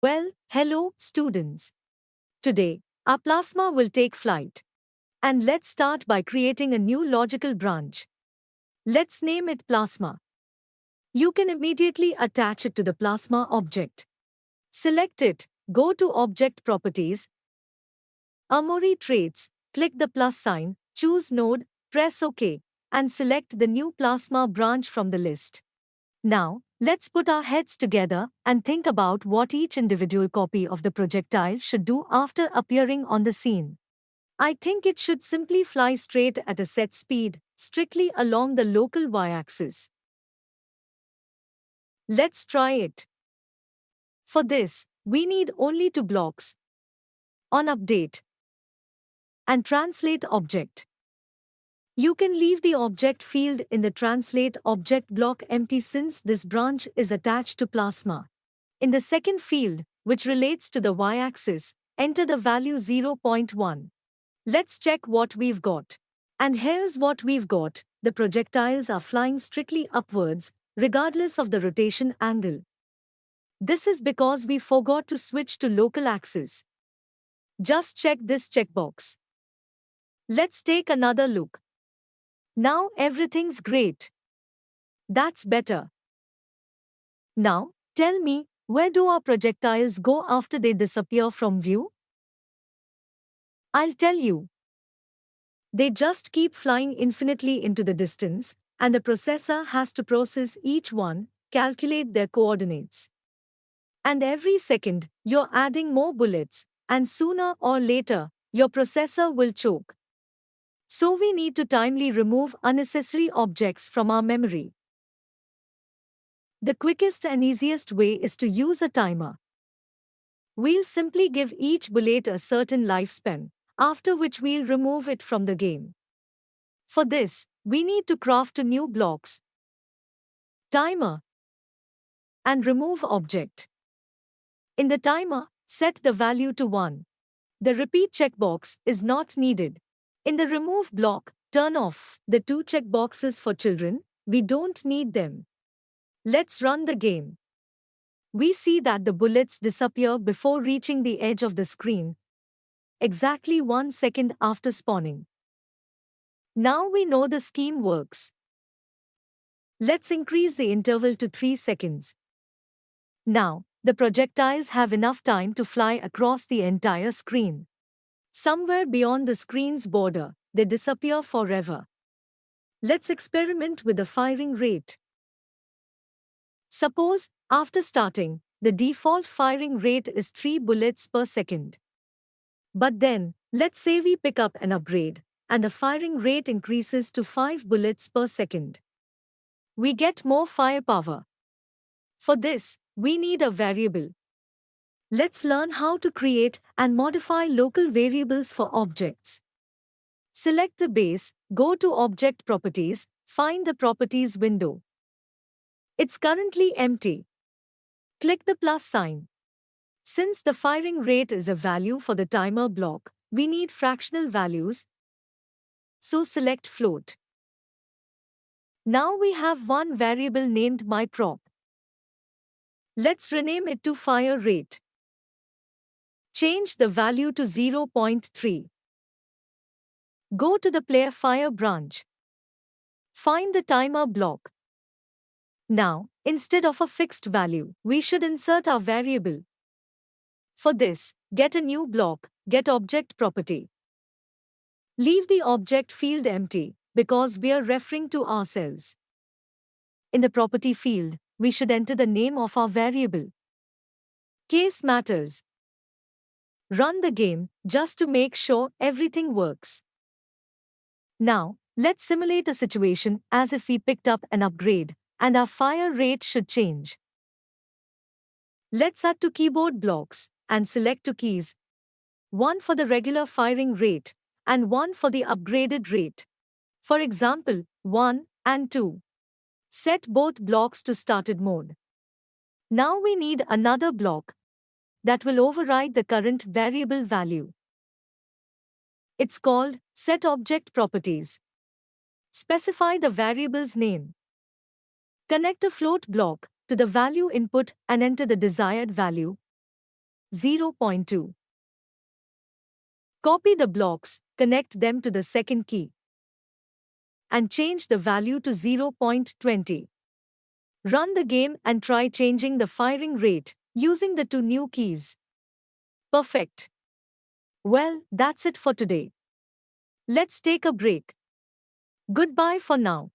Well, hello, students. Today, our plasma will take flight. And let's start by creating a new logical branch. Let's name it plasma. You can immediately attach it to the plasma object. Select it, go to Object Properties, Armory Traits, click the plus sign, choose Node, press OK, and select the new plasma branch from the list. Now, let's put our heads together and think about what each individual copy of the projectile should do after appearing on the scene. I think it should simply fly straight at a set speed, strictly along the local y-axis. Let's try it. For this, we need only two blocks: on update and translate object. You can leave the object field in the translate object block empty since this branch is attached to plasma. In the second field, which relates to the y-axis, enter the value 0.1. Let's check what we've got. And here's what we've got: the projectiles are flying strictly upwards, regardless of the rotation angle. This is because we forgot to switch to local axis. Just check this checkbox. Let's take another look. Now everything's great. That's better. Now, tell me, where do our projectiles go after they disappear from view? I'll tell you. They just keep flying infinitely into the distance, and the processor has to process each one, calculate their coordinates. And every second, you're adding more bullets, and sooner or later, your processor will choke. So we need to timely remove unnecessary objects from our memory. The quickest and easiest way is to use a timer. We'll simply give each bullet a certain lifespan, after which we'll remove it from the game. For this, we need to craft two new blocks: timer and remove object. In the timer, set the value to 1. The repeat checkbox is not needed. In the remove block, turn off the two checkboxes for children. We don't need them. Let's run the game. We see that the bullets disappear before reaching the edge of the screen, exactly 1 second after spawning. Now we know the scheme works. Let's increase the interval to 3 seconds. Now, the projectiles have enough time to fly across the entire screen. Somewhere beyond the screen's border, they disappear forever. Let's experiment with the firing rate. Suppose, after starting, the default firing rate is 3 bullets per second. But then, let's say we pick up an upgrade, and the firing rate increases to 5 bullets per second. We get more firepower. For this, we need a variable. Let's learn how to create and modify local variables for objects. Select the base, go to Object Properties, find the Properties window. It's currently empty. Click the plus sign. Since the firing rate is a value for the timer block, we need fractional values, so select float. Now we have one variable named myProp. Let's rename it to fire rate. Change the value to 0.3. Go to the player fire branch. Find the timer block. Now, instead of a fixed value, we should insert our variable. For this, get a new block, get object property. Leave the object field empty, because we are referring to ourselves. In the property field, we should enter the name of our variable. Case matters. Run the game, just to make sure everything works. Now, let's simulate a situation as if we picked up an upgrade, and our fire rate should change. Let's add two keyboard blocks, and select two keys. One for the regular firing rate, and one for the upgraded rate. For example, 1 and 2. Set both blocks to started mode. Now we need another block that will override the current variable value. It's called setObjectProperties. Specify the variable's name. Connect a float block to the value input and enter the desired value. 0.2. Copy the blocks, connect them to the second key, and change the value to 0.20. Run the game and try changing the firing rate using the two new keys. Perfect. Well, that's it for today. Let's take a break. Goodbye for now.